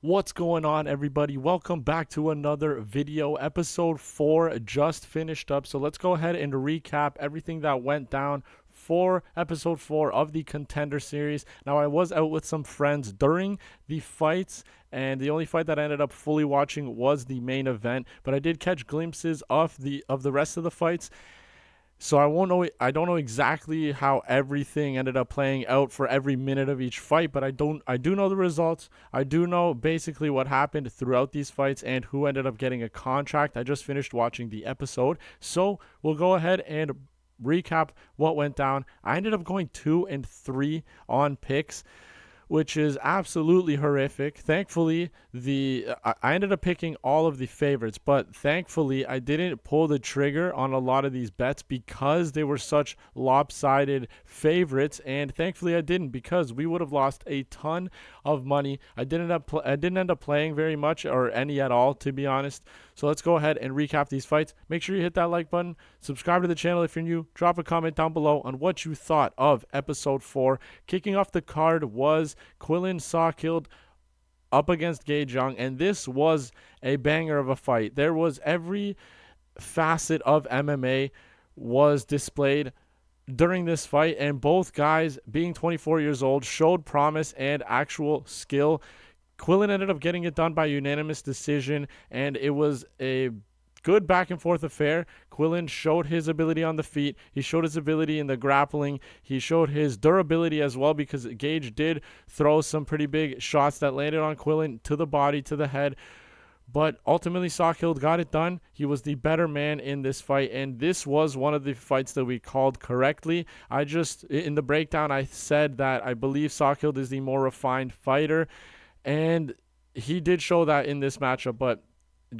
What's going on, everybody? Welcome back to another video. Episode 4 just finished up. So let's go ahead and recap everything that went down for episode 4 of the Contender series. Now, I was out with some friends during the fights, and the only fight that I ended up fully watching was the main event, but I did catch glimpses of the rest of the fights. So I don't know exactly how everything ended up playing out for every minute of each fight, but I do know the results. I do know basically what happened throughout these fights and who ended up getting a contract. I just finished watching the episode. So, we'll go ahead and recap what went down. I ended up going 2 and 3 on picks, which is absolutely horrific. Thankfully, I ended up picking all of the favorites, but thankfully I didn't pull the trigger on a lot of these bets because they were such lopsided favorites, and thankfully I didn't, because we would have lost a ton of money. I didn't end up playing very much or any at all, to be honest. So let's go ahead and recap these fights. Make sure you hit that like button, subscribe to the channel if you're new, drop a comment down below on what you thought of episode 4. Kicking off the card was Salkilld up against Gage Young, and this was a banger of a fight. There was every facet of MMA was displayed during this fight, and both guys, being 24 years old, showed promise and actual skill. Quillen ended up getting it done by unanimous decision, and it was a good back and forth affair. Quillen showed his ability on the feet. He showed his ability in the grappling. He showed his durability as well, because Gage did throw some pretty big shots that landed on Quillen to the body, to the head. But ultimately, Salkilld got it done. He was the better man in this fight, and this was one of the fights that we called correctly. In the breakdown, I said that I believe Salkilld is the more refined fighter, and he did show that in this matchup. But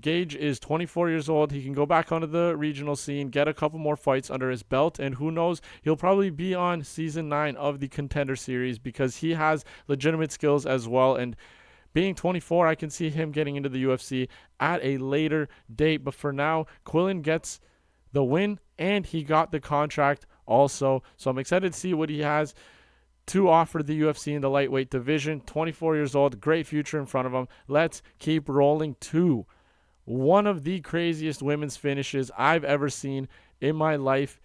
Gage is 24 years old. He can go back onto the regional scene, get a couple more fights under his belt, and who knows, he'll probably be on season 9 of the Contender series, because he has legitimate skills as well. And being 24, I can see him getting into the UFC at a later date. But for now, Quillen gets the win, and he got the contract also. So I'm excited to see what he has to offer the UFC in the lightweight division. 24 years old, great future in front of him. Let's keep rolling to one of the craziest women's finishes I've ever seen in my life.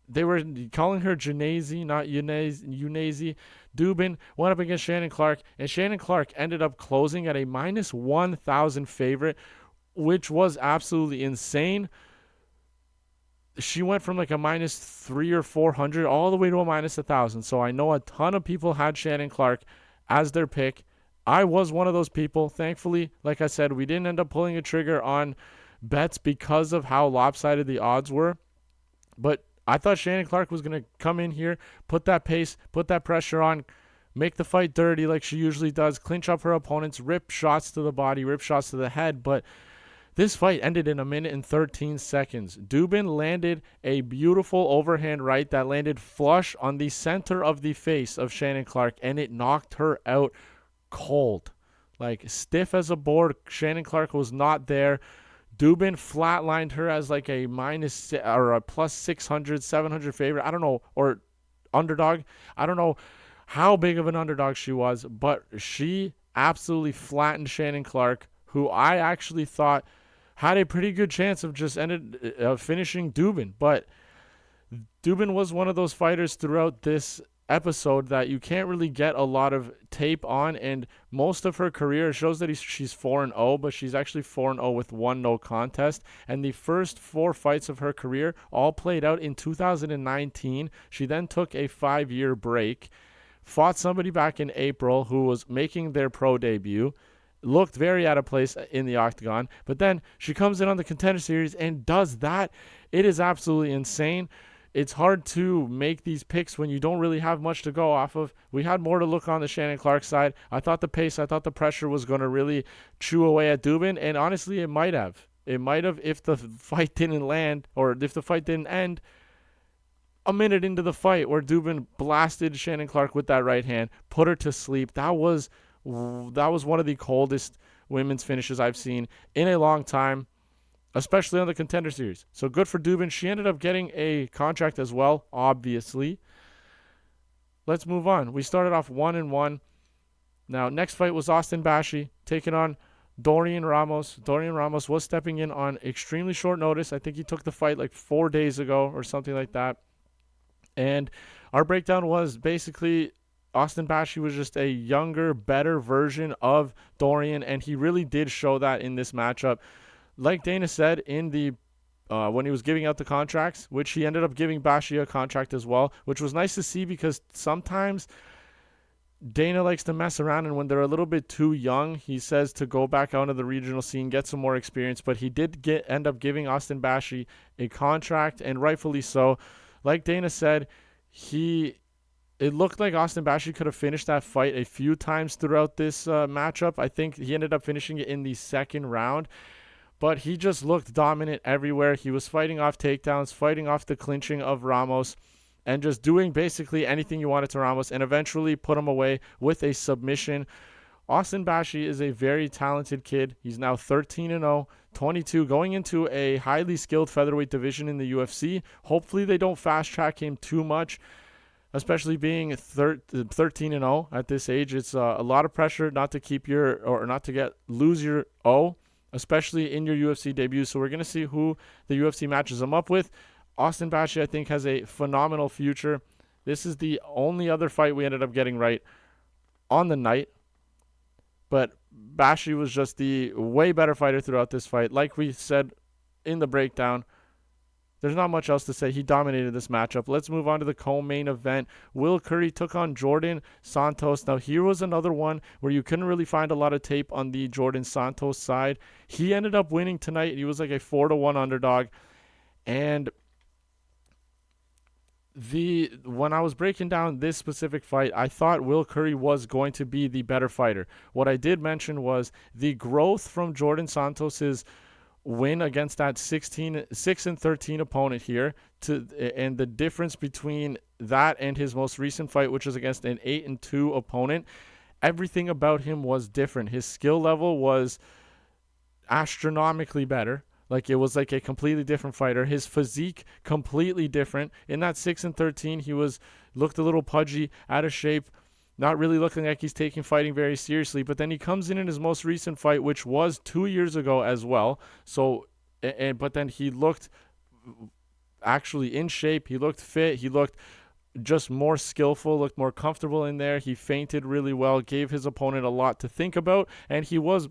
They were calling her Janazi, not Unazi. Duben went up against Shannon Clark, and Shannon Clark ended up closing at a minus 1,000 favorite, which was absolutely insane. She went from like a minus 300 or 400 all the way to a minus 1,000. So I know a ton of people had Shannon Clark as their pick. I was one of those people. Thankfully, like I said, we didn't end up pulling a trigger on bets because of how lopsided the odds were. But I thought Shannon Clark was going to come in here, put that pace, put that pressure on, make the fight dirty like she usually does, clinch up her opponents, rip shots to the body, rip shots to the head. But this fight ended in 1 minute and 13 seconds. Duben landed a beautiful overhand right that landed flush on the center of the face of Shannon Clark, and it knocked her out cold, like stiff as a board. Shannon Clark was not there. Duben flatlined her as like a minus or a plus 600, 700 favorite. I don't know, or underdog. I don't know how big of an underdog she was, but she absolutely flattened Shannon Clark, who I actually thought had a pretty good chance of just finishing Duben. But Duben was one of those fighters throughout this episode that you can't really get a lot of tape on, and most of her career shows that she's 4-0, but she's actually 4-0 with 1 no contest, and the first 4 fights of her career all played out in 2019. She then took a 5-year break, fought somebody back in April who was making their pro debut, looked very out of place in the octagon, but then she comes in on the Contender series and does that. It is absolutely insane. It's hard to make these picks when you don't really have much to go off of. We had more to look on the Shannon Clark side. I thought the pace, I thought the pressure was going to really chew away at Duben, and honestly, it might have. It might have if the fight didn't land, or if the fight didn't end a minute into the fight, where Duben blasted Shannon Clark with that right hand, put her to sleep. That was one of the coldest women's finishes I've seen in a long time, especially on the Contender series. So good for Duben. She ended up getting a contract as well, obviously. Let's move on. We started off 1-1. Now, next fight was Austin Bashi taking on Dorian Ramos. Dorian Ramos was stepping in on extremely short notice. I think he took the fight like 4 days ago or something like that. And our breakdown was basically Austin Bashi was just a younger, better version of Dorian, and he really did show that in this matchup. Like Dana said in the when he was giving out the contracts, which he ended up giving Bashi a contract as well, which was nice to see because sometimes Dana likes to mess around, and when they're a little bit too young, he says to go back out of the regional scene, get some more experience. But he did end up giving Austin Bashi a contract, and rightfully so. Like Dana said, it looked like Austin Bashi could have finished that fight a few times throughout this matchup. I think he ended up finishing it in the second round, but he just looked dominant everywhere. He was fighting off takedowns, fighting off the clinching of Ramos, and just doing basically anything you wanted to Ramos, and eventually put him away with a submission. Austin Bashi is a very talented kid. He's now 13-0, 22, going into a highly skilled featherweight division in the UFC. Hopefully they don't fast-track him too much, especially being 13-0 at this age. It's a lot of pressure not to lose your O, especially in your UFC debut. So we're going to see who the UFC matches him up with. Austin Bashi, I think, has a phenomenal future. This is the only other fight we ended up getting right on the night. But Bashi was just the way better fighter throughout this fight. Like we said in the breakdown, there's not much else to say. He dominated this matchup. Let's move on to the co-main event. Will Currie took on Jordan Santos. Now, here was another one where you couldn't really find a lot of tape on the Jordan Santos side. He ended up winning tonight. He was like a 4-1 underdog. And when I was breaking down this specific fight, I thought Will Currie was going to be the better fighter. What I did mention was the growth from Jordan Santos's win against that 6-13 opponent here, and the difference between that and his most recent fight, which was against an 8-2 opponent. Everything about him was different. His skill level was astronomically better. Like, it was like a completely different fighter. His physique, completely different. In that 6-13, he looked a little pudgy, out of shape, not really looking like he's taking fighting very seriously. But then he comes in his most recent fight, which was 2 years ago as well. But then he looked actually in shape. He looked fit. He looked just more skillful, looked more comfortable in there. He feinted really well, gave his opponent a lot to think about, and he was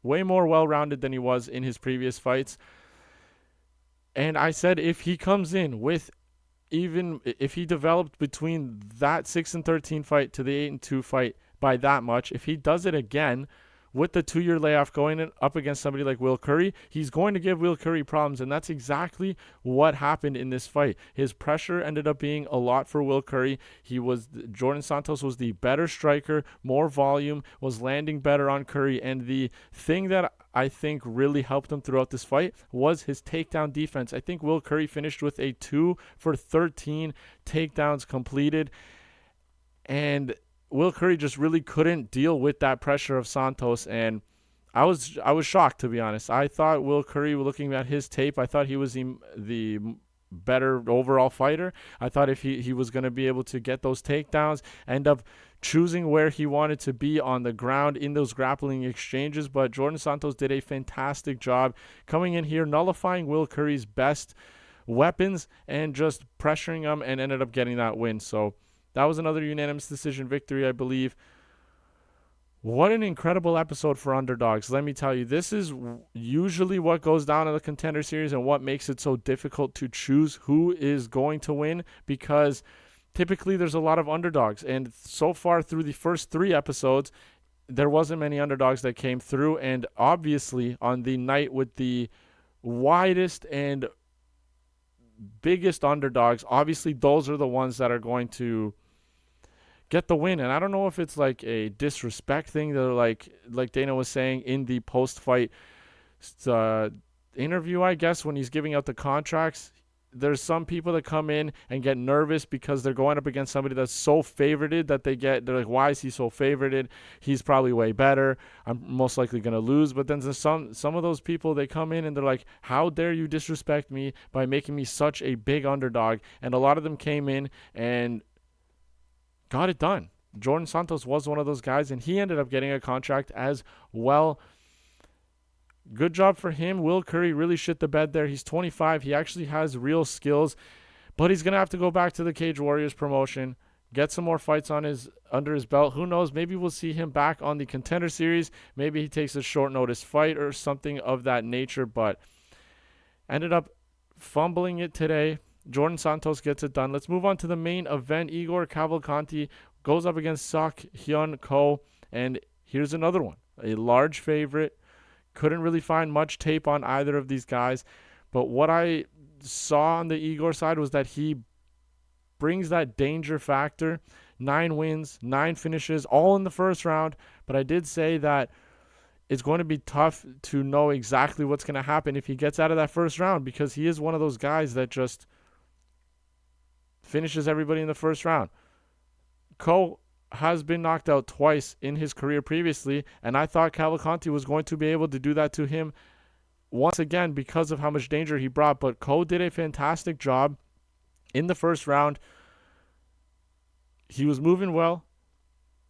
way more well-rounded than he was in his previous fights. And I said if he comes in with, even if he developed between that 6-13 fight to the 8-2 fight by that much, if he does it again with the 2-year layoff going up against somebody like Will Currie, he's going to give Will Currie problems, and that's exactly what happened in this fight. His pressure ended up being a lot for Will Currie. Jordan Santos was the better striker, more volume, was landing better on Currie, and the thing that I think really helped him throughout this fight was his takedown defense. I think Will Currie finished with a 2 for 13 takedowns completed, and Will Currie just really couldn't deal with that pressure of Santos, and I was shocked, to be honest. I thought Will Currie, looking at his tape, I thought he was the better overall fighter. I thought if he was going to be able to get those takedowns, end up choosing where he wanted to be on the ground in those grappling exchanges, but Jordan Santos did a fantastic job coming in here, nullifying Will Currie's best weapons and just pressuring him, and ended up getting that win. So that was another unanimous decision victory, I believe. What an incredible episode for underdogs. Let me tell you, this is usually what goes down in the Contender Series and what makes it so difficult to choose who is going to win, because typically there's a lot of underdogs. And so far through the first 3 episodes, there wasn't many underdogs that came through. And obviously on the night with the widest and biggest underdogs, obviously those are the ones that are going to get the win. And I don't know if it's like a disrespect thing. They're like Dana was saying in the post-fight interview, I guess, when he's giving out the contracts, there's some people that come in and get nervous because they're going up against somebody that's so favorited that they're like, why is he so favorited? He's probably way better. I'm most likely going to lose. But then there's some of those people, they come in and they're like, how dare you disrespect me by making me such a big underdog? And a lot of them came in and got it done. Jordan Santos was one of those guys, and he ended up getting a contract as well. Good job for him. Will Currie really shit the bed there. He's 25. He actually has real skills, but he's going to have to go back to the Cage Warriors promotion, get some more fights on his under his belt. Who knows? Maybe we'll see him back on the Contender Series. Maybe he takes a short notice fight or something of that nature, but ended up fumbling it today. Jordan Santos gets it done. Let's move on to the main event. Igor Cavalcanti goes up against Salkilld Ko, and here's another one. A large favorite. Couldn't really find much tape on either of these guys, but what I saw on the Igor side was that he brings that danger factor. 9 wins, 9 finishes, all in the first round, but I did say that it's going to be tough to know exactly what's going to happen if he gets out of that first round, because he is one of those guys that just finishes everybody in the first round. Ko has been knocked out twice in his career previously, and I thought Cavalcanti was going to be able to do that to him once again because of how much danger he brought, but Ko did a fantastic job in the first round. He was moving well,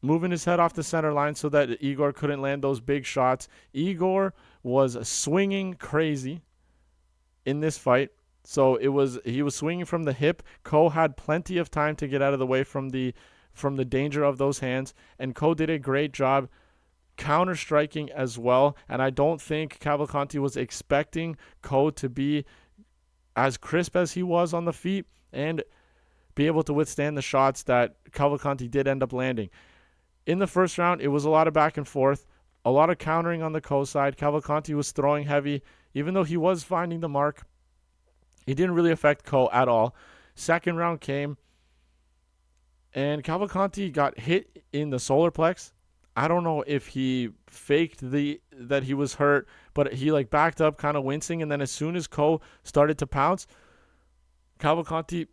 moving his head off the center line so that Igor couldn't land those big shots. Igor was swinging crazy in this fight. So he was swinging from the hip. Ko had plenty of time to get out of the way from the danger of those hands, and Ko did a great job counter striking as well. And I don't think Cavalcanti was expecting Ko to be as crisp as he was on the feet and be able to withstand the shots that Cavalcanti did end up landing. In the first round, it was a lot of back and forth, a lot of countering on the Ko side. Cavalcanti was throwing heavy. Even though he was finding the mark, it didn't really affect Ko at all. Second round came, and Cavalcanti got hit in the solar plex. I don't know if he faked that he was hurt, but he backed up kind of wincing, and then as soon as Ko started to pounce, Cavalcanti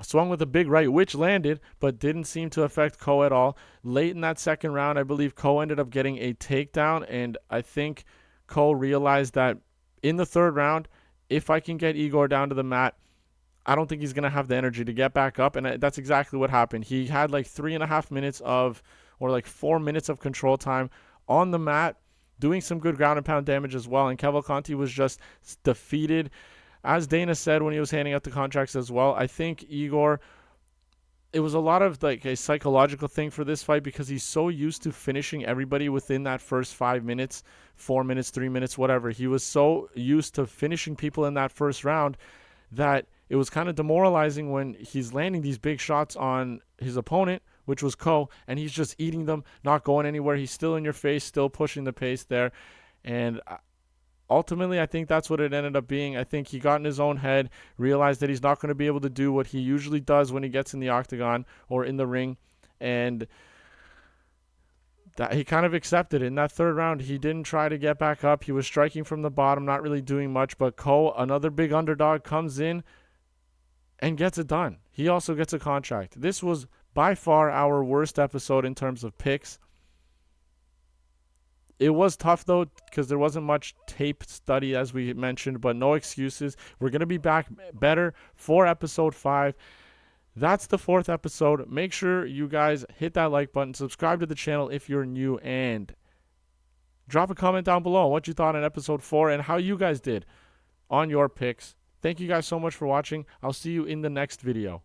swung with a big right, which landed, but didn't seem to affect Ko at all. Late in that second round, I believe Ko ended up getting a takedown, and I think Ko realized that in the third round, if I can get Igor down to the mat, I don't think he's going to have the energy to get back up, and that's exactly what happened. He had 3.5 minutes or 4 minutes of control time on the mat, doing some good ground and pound damage as well, and Cavalcanti was just defeated. As Dana said when he was handing out the contracts as well, I think Igor, it was a lot of a psychological thing for this fight because he's so used to finishing everybody within that first 5 minutes, 4 minutes, 3 minutes, whatever. He was so used to finishing people in that first round that it was kind of demoralizing when he's landing these big shots on his opponent, which was Ko, and he's just eating them, not going anywhere. He's still in your face, still pushing the pace there. And ultimately, I think that's what it ended up being. I think he got in his own head, realized that he's not going to be able to do what he usually does when he gets in the octagon or in the ring, and that he kind of accepted it. In that third round, he didn't try to get back up. He was striking from the bottom, not really doing much, but Ko, another big underdog, comes in and gets it done. He also gets a contract. This was by far our worst episode in terms of picks. It was tough, though, because there wasn't much tape study, as we mentioned, but no excuses. We're going to be back better for episode 5. That's the 4th episode. Make sure you guys hit that like button, subscribe to the channel if you're new, and drop a comment down below on what you thought in episode 4 and how you guys did on your picks. Thank you guys so much for watching. I'll see you in the next video.